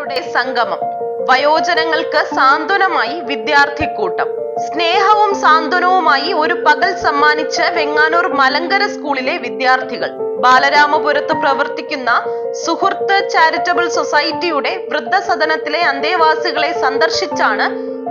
വിദ്യാർത്ഥികളുടെ സംഗമം. വയോജനങ്ങൾക്ക് സാന്ത്വനമായി വിദ്യാർത്ഥിക്കൂട്ടം. സ്നേഹവും സാന്ത്വനവുമായി ഒരു പകൽ സമ്മാനിച്ച് വെങ്ങാനൂർ മലങ്കര സ്കൂളിലെ വിദ്യാർത്ഥികൾ. ബാലരാമപുരത്ത് പ്രവർത്തിക്കുന്ന സുഹൃത്ത് ചാരിറ്റബിൾ സൊസൈറ്റിയുടെ വൃദ്ധസദനത്തിലെ അന്തേവാസികളെ സന്ദർശിച്ചാണ്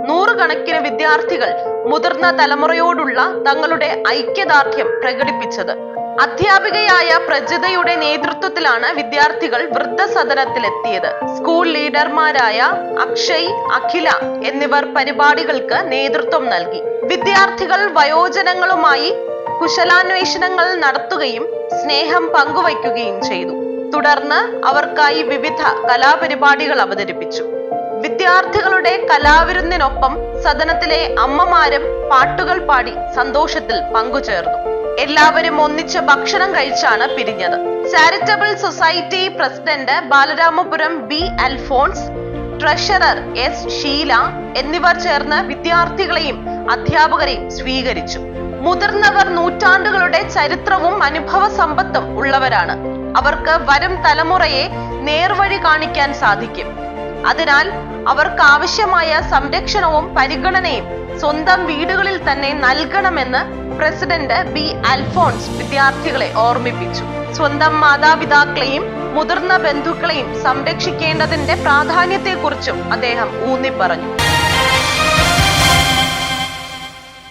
നൂറുകണക്കിന് വിദ്യാർത്ഥികൾ മുതിർന്ന തലമുറയോടുള്ള തങ്ങളുടെ ഐക്യദാർഢ്യം പ്രകടിപ്പിച്ചത്. അധ്യാപികയായ പ്രജിതയുടെ നേതൃത്വത്തിലാണ് വിദ്യാർത്ഥികൾ വൃദ്ധസദനത്തിലെത്തിയത്. സ്കൂൾ ലീഡർമാരായ അക്ഷയ്, അഖില എന്നിവർ പരിപാടികൾക്ക് നേതൃത്വം നൽകി. വിദ്യാർത്ഥികൾ വയോജനങ്ങളുമായി കുശലാന്വേഷണങ്ങൾ നടത്തുകയും സ്നേഹം പങ്കുവയ്ക്കുകയും ചെയ്തു. തുടർന്ന് അവർക്കായി വിവിധ കലാപരിപാടികൾ അവതരിപ്പിച്ചു. വിദ്യാർത്ഥികളുടെ കലാവിരുന്നിനൊപ്പം സദനത്തിലെ അമ്മമാരും പാട്ടുകൾ പാടി സന്തോഷത്തിൽ പങ്കുചേർന്നു. എല്ലാവരും ഒന്നിച്ച് ഭക്ഷണം കഴിച്ചാണ് പിരിഞ്ഞത്. Charitable society president Balaramapuram B Alphonse, treasurer S Sheela എന്നിവർ ചേർന്ന് വിദ്യാർത്ഥികളെയും അധ്യാപകരെയും സ്വീകരിച്ചു. മുതിർന്നവർ നൂറ്റാണ്ടുകളുടെ ചരിത്രവും അനുഭവ സമ്പത്തും ഉള്ളവരാണ്. അവർക്ക് വരും തലമുറയെ നേർവഴി കാണിക്കാൻ സാധിക്കും. അതിനാൽ അവർക്ക് ആവശ്യമായ സംരക്ഷണവും പരിഗണനയും സ്വന്തം വീടുകളിൽ തന്നെ നൽകണമെന്ന് പ്രസിഡന്റ് ബി അൽഫോൺസ് വിദ്യാർത്ഥികളെ ഓർമ്മിപ്പിച്ചു. സ്വന്തം മാതാപിതാക്കളെയും മുതിർന്ന ബന്ധുക്കളെയും സംരക്ഷിക്കേണ്ടതിന്റെ പ്രാധാന്യത്തെക്കുറിച്ചും അദ്ദേഹം ഊന്നിപ്പറഞ്ഞു.